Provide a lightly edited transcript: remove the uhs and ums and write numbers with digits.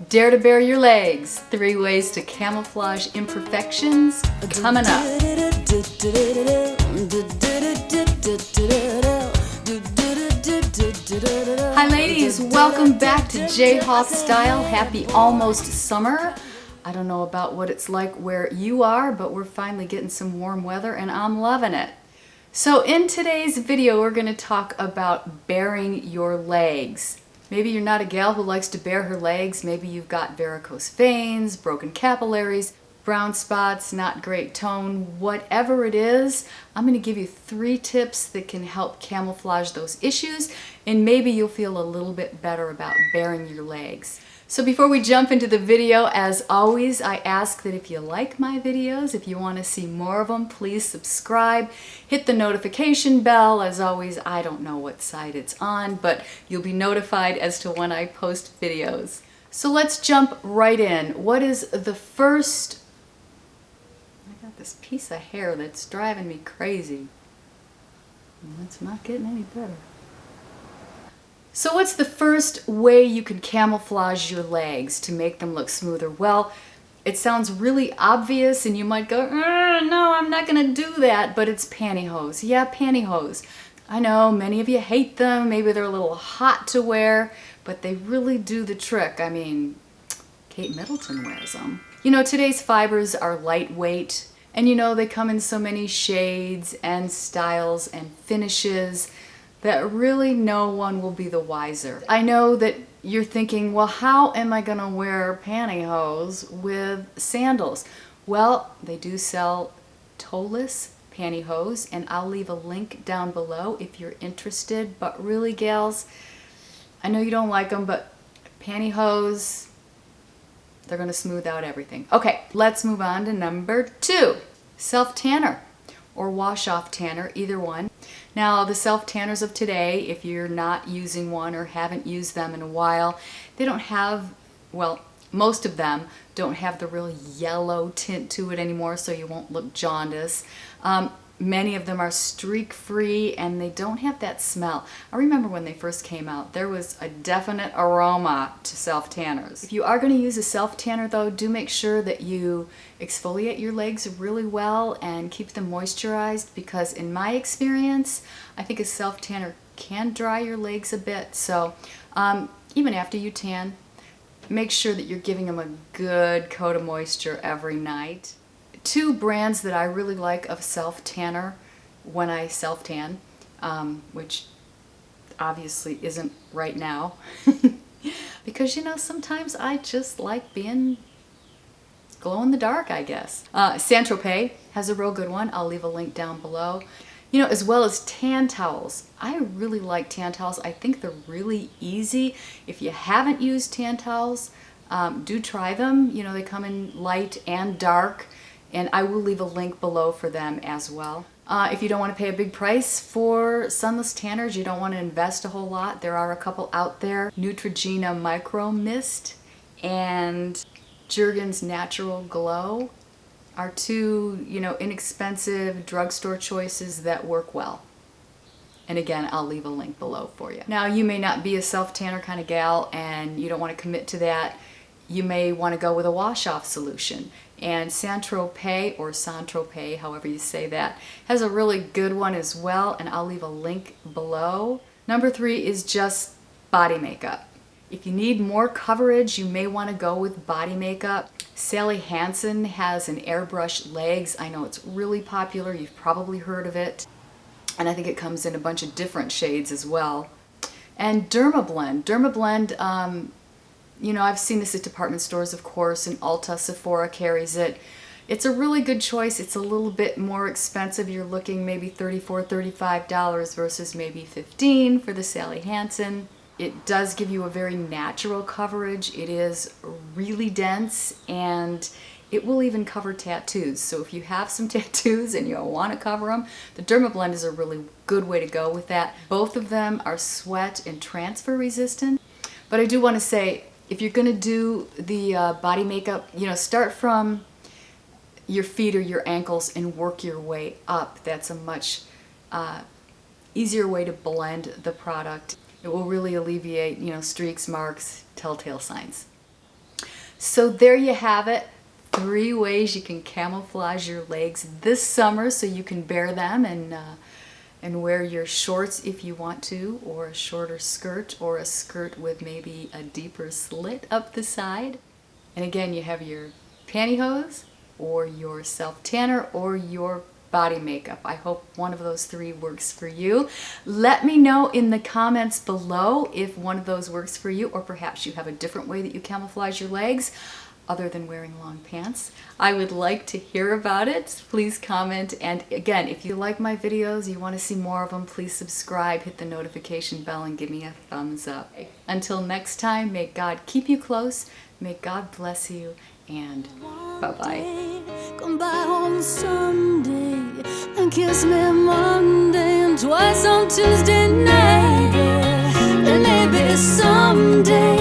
Dare to bare your legs. 3 ways to camouflage imperfections coming up. Hi ladies, welcome back to Hoff Style. Happy almost summer. I don't know about what it's like where you are, but we're finally getting some warm weather and I'm loving it. So in today's video, we're going to talk about baring your legs. Maybe you're not a gal who likes to bare her legs. Maybe you've got varicose veins, broken capillaries, brown spots, not great tone. Whatever it is, I'm going to give you 3 tips that can help camouflage those issues, and maybe you'll feel a little bit better about baring your legs. So before we jump into the video, as always, I ask that if you like my videos, if you want to see more of them, please subscribe, hit the notification bell. As always, I don't know what side it's on, but you'll be notified as to when I post videos. So let's jump right in. What is the first... I got this piece of hair that's driving me crazy. And it's not getting any better. So what's the first way you can camouflage your legs to make them look smoother? Well, it sounds really obvious and you might go, no, I'm not going to do that, but it's pantyhose. Yeah, pantyhose. I know many of you hate them, maybe they're a little hot to wear, but they really do the trick. I mean, Kate Middleton wears them. You know, today's fibers are lightweight, and you know, they come in so many shades and styles and finishes that really no one will be the wiser. I know that you're thinking, well, how am I gonna wear pantyhose with sandals? Well, they do sell toeless pantyhose, and I'll leave a link down below if you're interested. But really, gals, I know you don't like them, but pantyhose, they're gonna smooth out everything. Okay, let's move on to number 2, self-tanner or wash-off tanner, either one. Now, the self-tanners of today, if you're not using one or haven't used them in a while, they don't have, well, most of them don't have the real yellow tint to it anymore, so you won't look jaundice. Many of them are streak-free and they don't have that smell. I remember when they first came out, there was a definite aroma to self-tanners. If you are going to use a self-tanner though, do make sure that you exfoliate your legs really well and keep them moisturized, because in my experience, I think a self-tanner can dry your legs a bit. So even after you tan, make sure that you're giving them a good coat of moisture every night. 2 brands that I really like of self-tanner when I self-tan, which obviously isn't right now, because you know, sometimes I just like being glow in the dark, I guess. Saint-Tropez has a real good one. I'll leave a link down below. You know, as well as tan towels. I really like tan towels. I think they're really easy. If you haven't used tan towels, do try them. You know, they come in light and dark, and I will leave a link below for them as well. If you don't want to pay a big price for sunless tanners, you don't want to invest a whole lot, there are a couple out there. Neutrogena Micro Mist and Jergens Natural Glow are 2, you know, inexpensive drugstore choices that work well. And again, I'll leave a link below for you. Now, you may not be a self-tanner kind of gal and you don't want to commit to that. You may want to go with a wash-off solution. And Saint-Tropez, or Saint-Tropez, however you say that, has a really good one as well, and I'll leave a link below. Number 3 is just body makeup. If you need more coverage, you may want to go with body makeup. Sally Hansen has an airbrush legs. I know it's really popular. You've probably heard of it. And I think it comes in a bunch of different shades as well. And Dermablend. Dermablend, you know, I've seen this at department stores, of course, and Ulta, Sephora carries it. It's a really good choice. It's a little bit more expensive. You're looking maybe $34, $35 versus maybe $15 for the Sally Hansen. It does give you a very natural coverage. It is really dense, and it will even cover tattoos. So if you have some tattoos and you want to cover them, the Dermablend is a really good way to go with that. Both of them are sweat and transfer resistant. But I do want to say, if you're going to do the body makeup, you know, start from your feet or your ankles and work your way up. That's a much easier way to blend the product. It will really alleviate, you know, streaks, marks, telltale signs. So there you have it. 3 ways you can camouflage your legs this summer so you can bear them and wear your shorts if you want to, or a shorter skirt, or a skirt with maybe a deeper slit up the side. And again, you have your pantyhose or your self-tanner or your body makeup. I hope one of those 3 works for you. Let me know in the comments below if one of those works for you, or perhaps you have a different way that you camouflage your legs other than wearing long pants. I would like to hear about it. Please comment. And again, if you like my videos, you want to see more of them, please subscribe, hit the notification bell, and give me a thumbs up. Until next time, may God keep you close, may God bless you, and bye-bye. Come by on Sunday and kiss me Monday and twice on Tuesday night, yeah. And maybe someday